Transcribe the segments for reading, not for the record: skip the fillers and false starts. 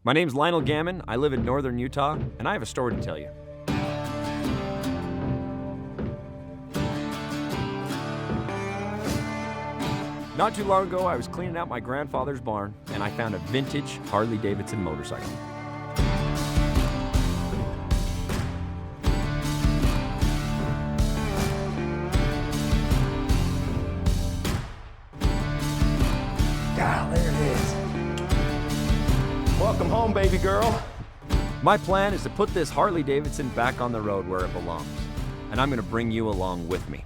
My name's Lionel Gammon, I live in northern Utah, and I have a story to tell you. Not too long ago, I was cleaning out my grandfather's barn, and I found a vintage Harley-Davidson motorcycle. Ah, there it is. Welcome home, baby girl. My plan is to put this Harley-Davidson back on the road where it belongs, and I'm going to bring you along with me.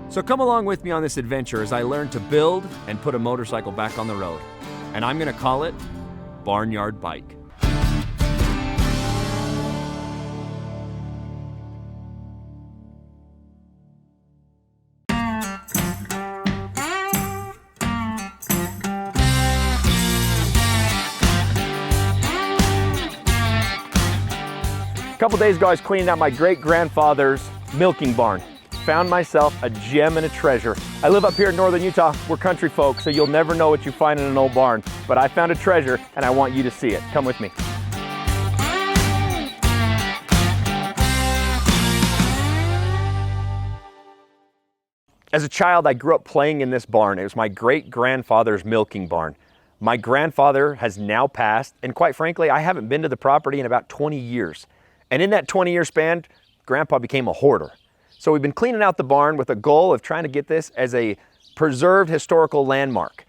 So come along with me on this adventure as I learn to build and put a motorcycle back on the road. And I'm going to call it Barnyard Bike. A couple days ago, I was cleaning out my great-grandfather's milking barn. Found myself a gem and a treasure. I live up here in northern Utah. We're country folk, so you'll never know what you find in an old barn. But I found a treasure, and I want you to see it. Come with me. As a child, I grew up playing in this barn. It was my great-grandfather's milking barn. My grandfather has now passed, and quite frankly, I haven't been to the property in about 20 years. And in that 20-year span, Grandpa became a hoarder. So we've been cleaning out the barn with a goal of trying to get this as a preserved historical landmark.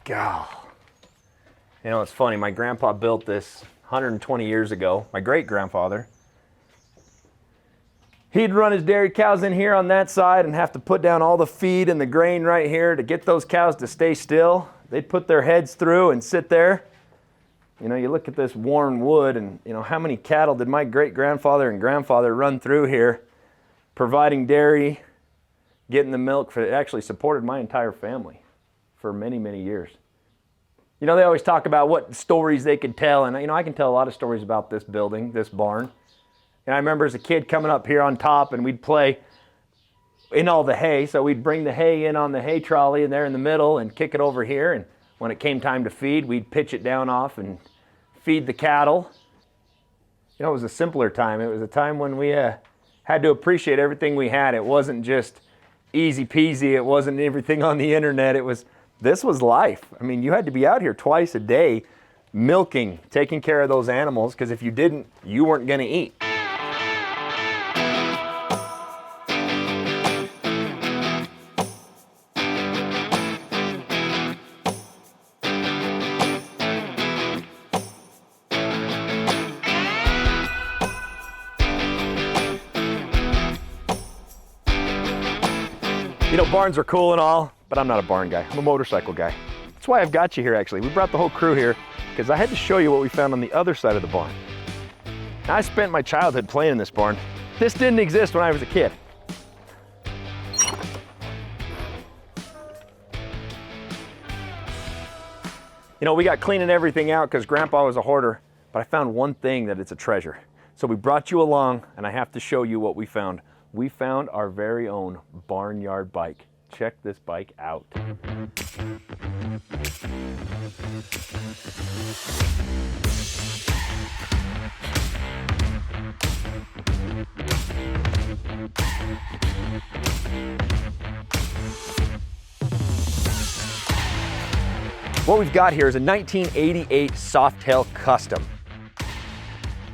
God. You know, it's funny, my grandpa built this 120 years ago, my great-grandfather. He'd run his dairy cows in here on that side and have to put down all the feed and the grain right here to get those cows to stay still. They'd put their heads through and sit there. You know, you look at this worn wood and, you know, how many cattle did my great-grandfather and grandfather run through here, providing dairy, getting the milk for it actually supported my entire family for many, many years. You know, they always talk about what stories they could tell, and, you know, I can tell a lot of stories about this building, this barn. And I remember as a kid coming up here on top and we'd play in all the hay, so we'd bring the hay in on the hay trolley and there in the middle and kick it over here, and when it came time to feed, we'd pitch it down off and feed the cattle. You know, it was a simpler time. It was a time when we had to appreciate everything we had. It wasn't just easy peasy. It wasn't everything on the internet. This was life. I mean, you had to be out here twice a day milking, taking care of those animals, because if you didn't, you weren't going to eat. You know, barns are cool and all, but I'm not a barn guy. I'm a motorcycle guy. That's why I've got you here, actually. We brought the whole crew here because I had to show you what we found on the other side of the barn. Now, I spent my childhood playing in this barn. This didn't exist when I was a kid. You know, we got cleaning everything out because Grandpa was a hoarder, but I found one thing that it's a treasure. So we brought you along, and I have to show you what we found. We found our very own Barnyard bike. Check this bike out. What we've got here is a 1988 Softail Custom.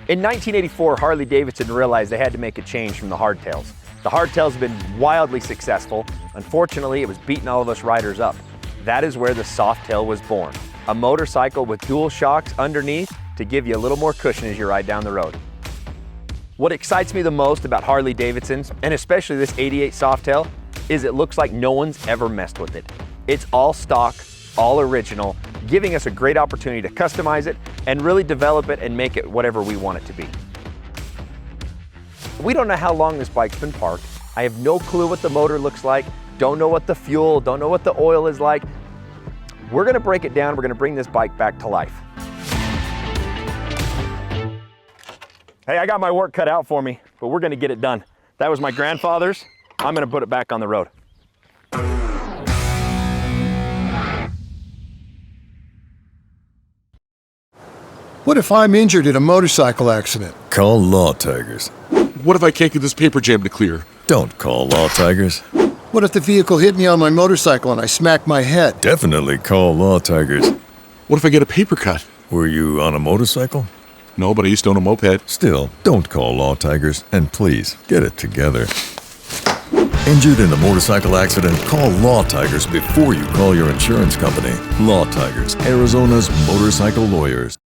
In 1984, Harley-Davidson realized they had to make a change from the hardtails. The hardtails have been wildly successful. Unfortunately, it was beating all of us riders up. That is where the Softail was born. A motorcycle with dual shocks underneath to give you a little more cushion as you ride down the road. What excites me the most about Harley Davidson's, and especially this 88 Softail, is it looks like no one's ever messed with it. It's all stock, all original, giving us a great opportunity to customize it and really develop it and make it whatever we want it to be. We don't know how long this bike's been parked. I have no clue what the motor looks like, don't know what the fuel, don't know what the oil is like. We're gonna break it down, we're gonna bring this bike back to life. Hey, I got my work cut out for me, but we're gonna get it done. That was my grandfather's. I'm gonna put it back on the road. What if I'm injured in a motorcycle accident? Call Law Tigers. What if I can't get this paper jam to clear? Don't call Law Tigers. What if the vehicle hit me on my motorcycle and I smack my head? Definitely call Law Tigers. What if I get a paper cut? Were you on a motorcycle? No, but I used to own a moped. Still, don't call Law Tigers, and please, get it together. Injured in a motorcycle accident, call Law Tigers before you call your insurance company. Law Tigers, Arizona's motorcycle lawyers.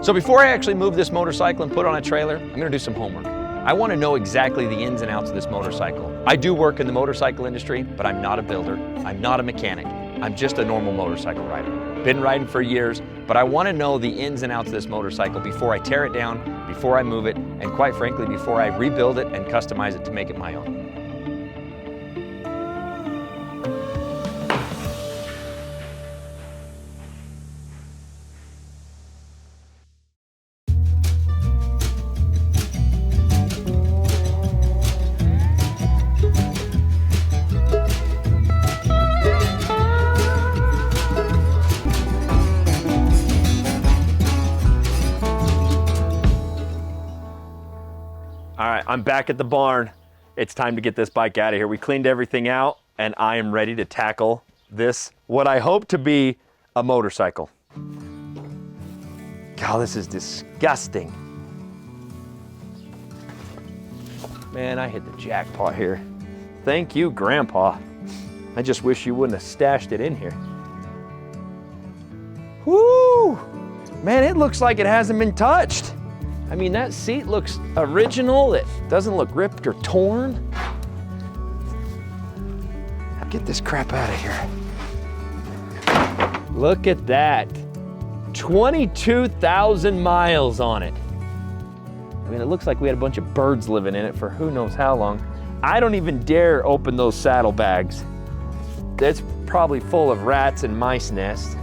So before I actually move this motorcycle and put it on a trailer, I'm gonna do some homework. I wanna know exactly the ins and outs of this motorcycle. I do work in the motorcycle industry, but I'm not a builder, I'm not a mechanic. I'm just a normal motorcycle rider. Been riding for years, but I wanna know the ins and outs of this motorcycle before I tear it down, before I move it, and quite frankly, before I rebuild it and customize it to make it my own. All right, I'm back at the barn. It's time to get this bike out of here. We cleaned everything out and I am ready to tackle this, what I hope to be a motorcycle. God, this is disgusting. Man, I hit the jackpot here. Thank you, Grandpa. I just wish you wouldn't have stashed it in here. Whoo! Man, it looks like it hasn't been touched. I mean, that seat looks original. It doesn't look ripped or torn. Get this crap out of here. Look at that. 22,000 miles on it. I mean, it looks like we had a bunch of birds living in it for who knows how long. I don't even dare open those saddlebags. That's probably full of rats and mice nests.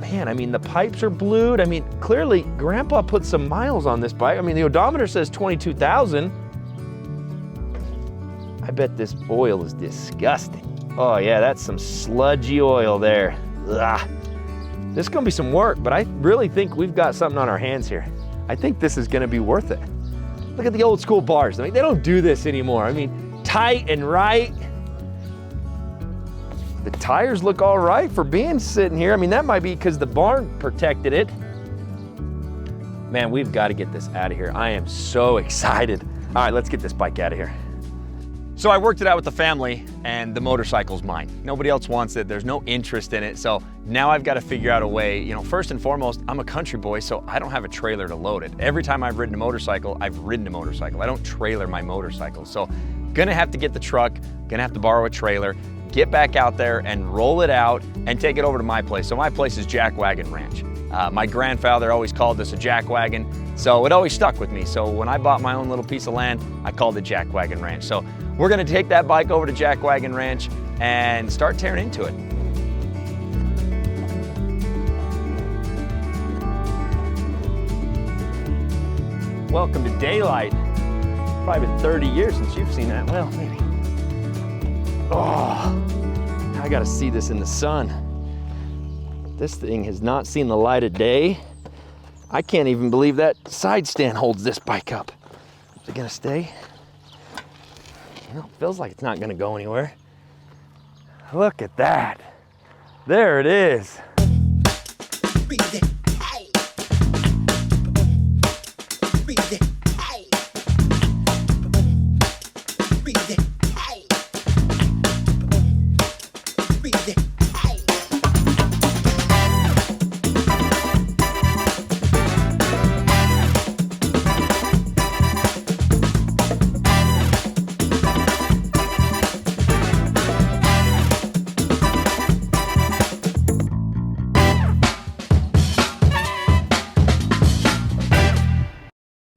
Man, I mean, the pipes are blued. I mean, clearly Grandpa put some miles on this bike. I mean, the odometer says 22,000. I bet this oil is disgusting. Oh yeah, that's some sludgy oil there. Ugh. This is gonna be some work, but I really think we've got something on our hands here. I think this is gonna be worth it. Look at the old school bars. I mean, they don't do this anymore. I mean, tight and right. The tires look all right for being sitting here. I mean, that might be because the barn protected it. Man, we've got to get this out of here. I am so excited. All right, let's get this bike out of here. So I worked it out with the family and the motorcycle's mine. Nobody else wants it. There's no interest in it. So now I've got to figure out a way. You know, first and foremost, I'm a country boy, so I don't have a trailer to load it. Every time I've ridden a motorcycle, I've ridden a motorcycle. I don't trailer my motorcycle. So gonna have to get the truck, gonna have to borrow a trailer, get back out there and roll it out and take it over to my place. So my place is Jack Wagon Ranch. My grandfather always called this a jack wagon, so it always stuck with me. So when I bought my own little piece of land, I called it Jack Wagon Ranch. So we're gonna take that bike over to Jack Wagon Ranch and start tearing into it. Welcome to daylight. Probably been 30 years since you've seen that. Well, maybe. Oh, I gotta see this in the sun. This thing has not seen the light of day. I can't even believe that side stand holds this bike up. Is it gonna stay? Well, it feels like it's not gonna go anywhere. Look at that. There it is.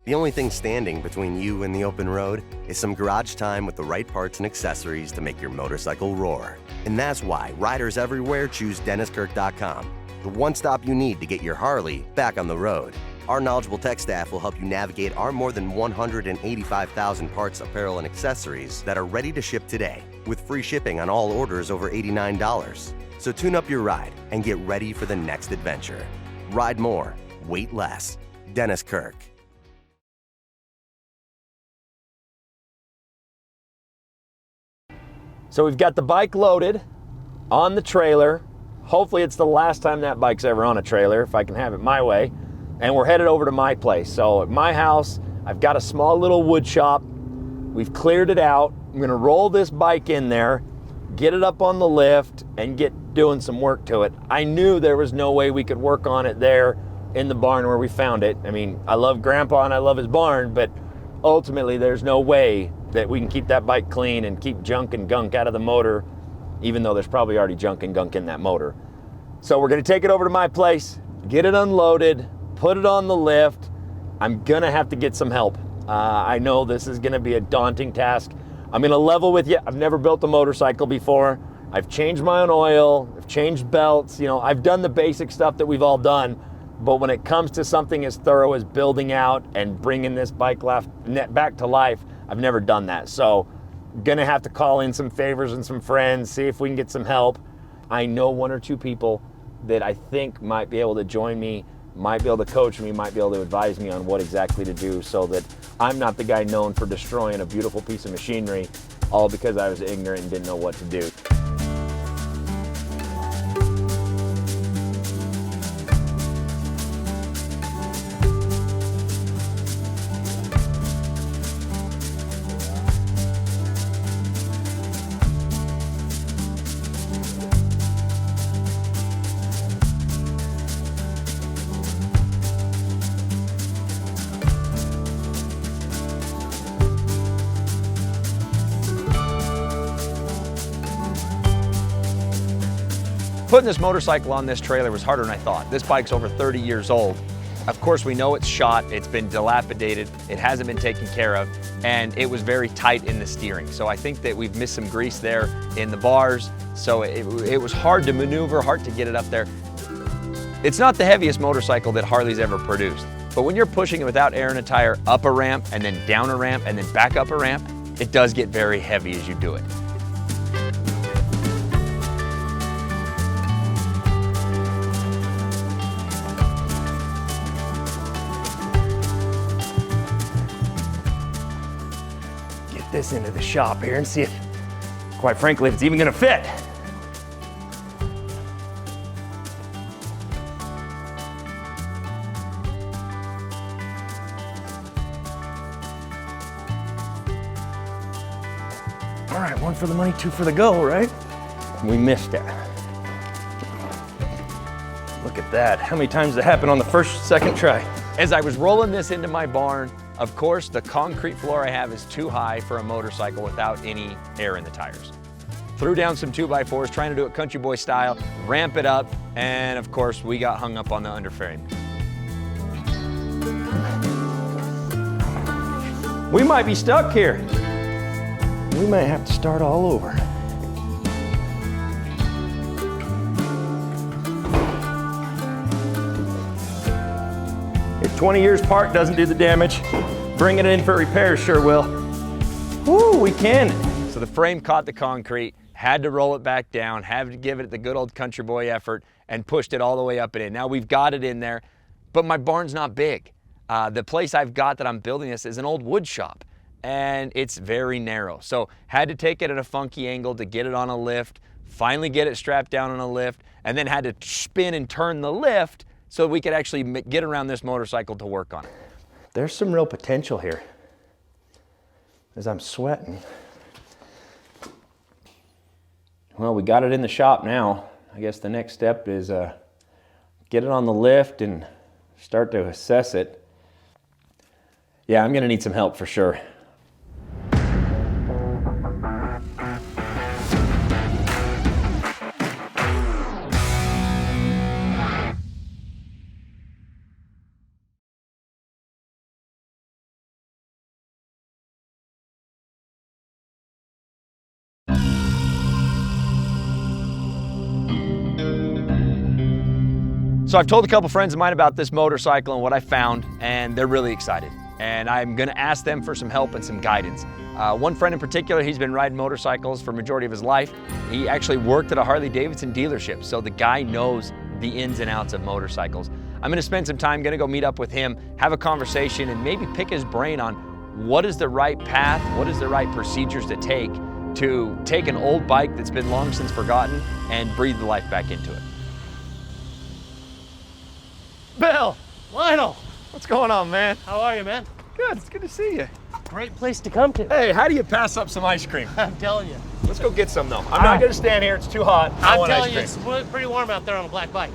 The only thing standing between you and the open road is some garage time with the right parts and accessories to make your motorcycle roar. And that's why riders everywhere choose DennisKirk.com, the one stop you need to get your Harley back on the road. Our knowledgeable tech staff will help you navigate our more than 185,000 parts, apparel, and accessories that are ready to ship today, with free shipping on all orders over $89. So tune up your ride and get ready for the next adventure. Ride more, wait less. Dennis Kirk. So we've got the bike loaded on the trailer. Hopefully it's the last time that bike's ever on a trailer, if I can have it my way. And we're headed over to my place. So at my house, I've got a small little wood shop. We've cleared it out. I'm gonna roll this bike in there, get it up on the lift, and get doing some work to it. I knew there was no way we could work on it there in the barn where we found it. I mean, I love Grandpa and I love his barn, but ultimately there's no way that we can keep that bike clean and keep junk and gunk out of the motor, even though there's probably already junk and gunk in that motor. So we're gonna take it over to my place, get it unloaded, put it on the lift. I'm gonna have to get some help. I know this is gonna be a daunting task. I'm gonna level with you. I've never built a motorcycle before. I've changed my own oil, I've changed belts, you know, I've done the basic stuff that we've all done. But when it comes to something as thorough as building out and bringing this bike back to life, I've never done that. So gonna have to call in some favors and some friends, see if we can get some help. I know one or two people that I think might be able to join me, might be able to coach me, might be able to advise me on what exactly to do so that I'm not the guy known for destroying a beautiful piece of machinery all because I was ignorant and didn't know what to do. Putting this motorcycle on this trailer was harder than I thought. This bike's over 30 years old. Of course, we know it's shot, it's been dilapidated, it hasn't been taken care of, and it was very tight in the steering. So I think that we've missed some grease there in the bars, so it was hard to maneuver, hard to get it up there. It's not the heaviest motorcycle that Harley's ever produced, but when you're pushing it without air in a tire up a ramp, and then down a ramp, and then back up a ramp, it does get very heavy as you do it. This into the shop here and see if, quite frankly, if it's even gonna fit. All right, one for the money, two for the go, right? We missed it. Look at that. How many times did it happen on the first, second try? As I was rolling this into my barn, of course, the concrete floor I have is too high for a motorcycle without any air in the tires. Threw down some 2x4s, trying to do it country boy style, ramp it up, and of course, we got hung up on the underframe. We might be stuck here. We might have to start all over. If 20 years parked doesn't do the damage, bringing it in for repairs sure will. Woo, we can. So the frame caught the concrete, had to roll it back down, had to give it the good old country boy effort, and pushed it all the way up and in. Now we've got it in there, but my barn's not big. The place I've got that I'm building this is an old wood shop, and it's very narrow. So had to take it at a funky angle to get it on a lift, finally get it strapped down on a lift, and then had to spin and turn the lift so we could actually get around this motorcycle to work on it. There's some real potential here as I'm sweating. Well, we got it in the shop now. I guess the next step is get it on the lift and start to assess it. Yeah, I'm gonna need some help for sure. So I've told a couple friends of mine about this motorcycle and what I found, and they're really excited. And I'm gonna ask them for some help and some guidance. One friend in particular, he's been riding motorcycles for the majority of his life. He actually worked at a Harley-Davidson dealership, so the guy knows the ins and outs of motorcycles. I'm gonna spend some time, gonna go meet up with him, have a conversation, and maybe pick his brain on what is the right path, what is the right procedures to take an old bike that's been long since forgotten and breathe the life back into it. Bill! Lionel, What's going on, man? how are you, man? Good, it's good to see you. Great place to come to. Hey, how do you pass up some ice cream? I'm telling you. Let's go get some though. I'm not gonna stand here, it's too hot. I I'm want telling you, ice cream. it's pretty warm out there on a black bike.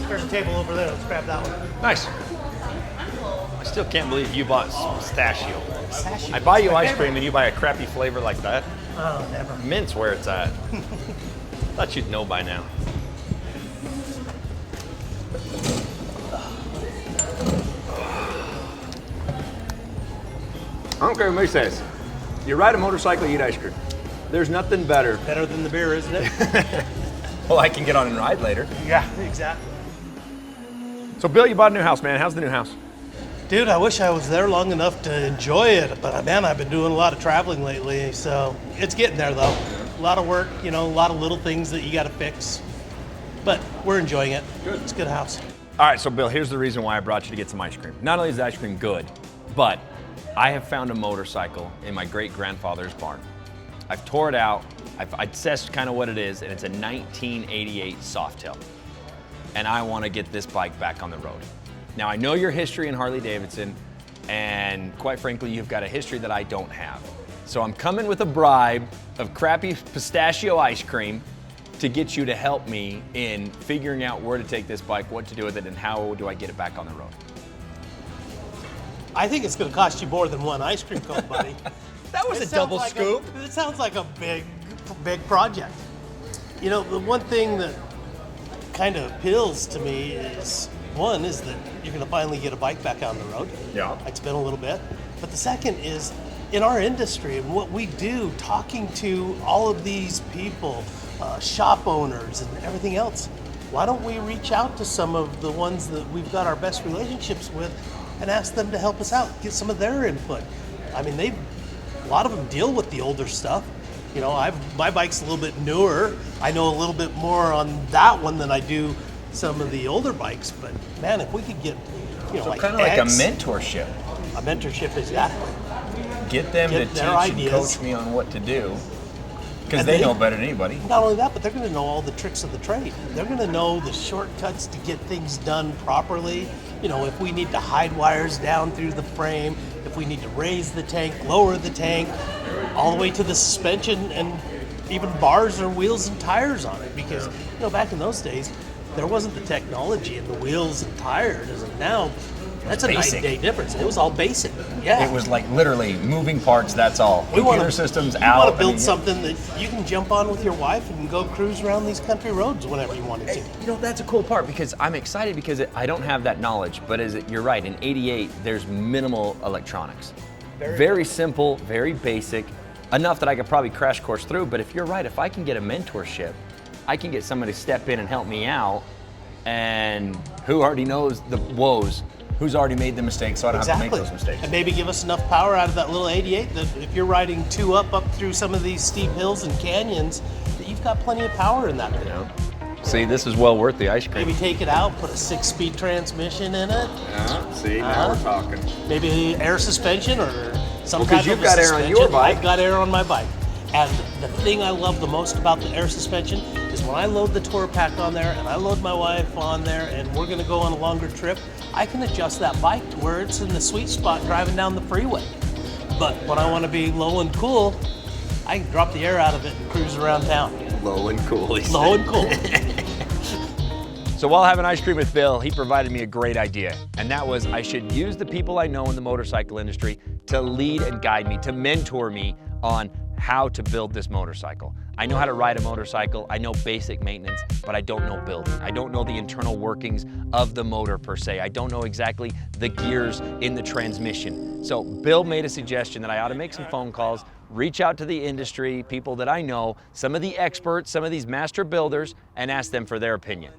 There's a table over there. Let's grab that one. Nice. I still can't believe you bought pistachio. Pistachio. I buy you It's my ice favorite. cream and you buy a crappy flavor like that. Oh, never. Mint's where it's at. Thought you'd know by now. I don't care what anybody says. You ride a motorcycle, you eat ice cream. There's nothing better. Better than the beer, isn't it? Well, I can get on and ride later. Yeah, exactly. So Bill, you bought a new house, man. How's the new house? Dude, I wish I was there long enough to enjoy it, but man, I've been doing a lot of traveling lately, so it's getting there though. A lot of work, you know, a lot of little things that you got to fix, but we're enjoying it. Good. It's a good house. All right, so Bill, here's the reason why I brought you to get some ice cream. Not only is the ice cream good, but I have found a motorcycle in my great-grandfather's barn. I've tore it out, I've assessed kind of what it is, and it's a 1988 Softail. And I want to get this bike back on the road. Now, I know your history in Harley-Davidson, and quite frankly, you've got a history that I don't have. So I'm coming with a bribe of crappy pistachio ice cream to get you to help me in figuring out where to take this bike, what to do with it, and how do I get it back on the road. I think it's going to cost you more than one ice cream cone, buddy. That was It a sounds double like scoop. It sounds like a big project. You know, the one thing that kind of appeals to me is, one, is that you're going to finally get a bike back on the road. Yeah. It's been a little bit. But the second is, in our industry and what we do, talking to all of these people, shop owners and everything else, why don't we reach out to some of the ones that we've got our best relationships with and ask them to help us out, get some of their input. I mean, a lot of them deal with the older stuff. You know, my bike's a little bit newer. I know a little bit more on that one than I do some of the older bikes. But man, if we could get, you know, So like kind of like a X, mentorship. a mentorship, exactly. Get them Get to teach their and ideas. coach me on what to do. Because And they they- know better than anybody. Not only that, but they're going to know all the tricks of the trade. They're going to know the shortcuts to get things done properly. You know, if we need to hide wires down through the frame, if we need to raise the tank, lower the tank, all the way to the suspension and even bars or wheels and tires on it. Because, you know, back in those days, there wasn't the technology in the wheels and tires as of now. That's a night basic. and day difference. It was all basic. Yeah. It was like literally moving parts, that's all. We want Computer to systems We out. want to I build mean, something that you can jump on with your wife and go cruise around these country roads whenever you wanted to. You know, that's a cool part because I'm excited because I don't have that knowledge, but you're right, in 88, there's minimal electronics. Very simple, very basic, enough that I could probably crash course through, but if you're right, if I can get a mentorship, I can get somebody to step in and help me out, and who already knows the woes, who's already made the mistakes, so I don't have to make those mistakes. And maybe give us enough power out of that little 88 that if you're riding two up through some of these steep hills and canyons, that you've got plenty of power in that thing. See, this is well worth the ice cream. Maybe take it out, put a 6-speed transmission in it, Yeah, see, now we're talking. maybe air suspension or some Well, 'cause kind of you've a got air on suspension. your bike. I've got air on my bike. And the thing I love the most about the air suspension is when I load the tour pack on there and I load my wife on there and we're gonna go on a longer trip, I can adjust that bike to where it's in the sweet spot driving down the freeway. But when I wanna be low and cool, I can drop the air out of it and cruise around town. Low and cool, he Low said. and cool. So while having ice cream with Bill, he provided me a great idea, and that was I should use the people I know in the motorcycle industry to lead and guide me, to mentor me on how to build this motorcycle. I know how to ride a motorcycle, I know basic maintenance, but I don't know building. I don't know the internal workings of the motor per se. I don't know exactly the gears in the transmission. So Bill made a suggestion that I ought to make some phone calls, reach out to the industry, people that I know, some of the experts, some of these master builders, and ask them for their opinion.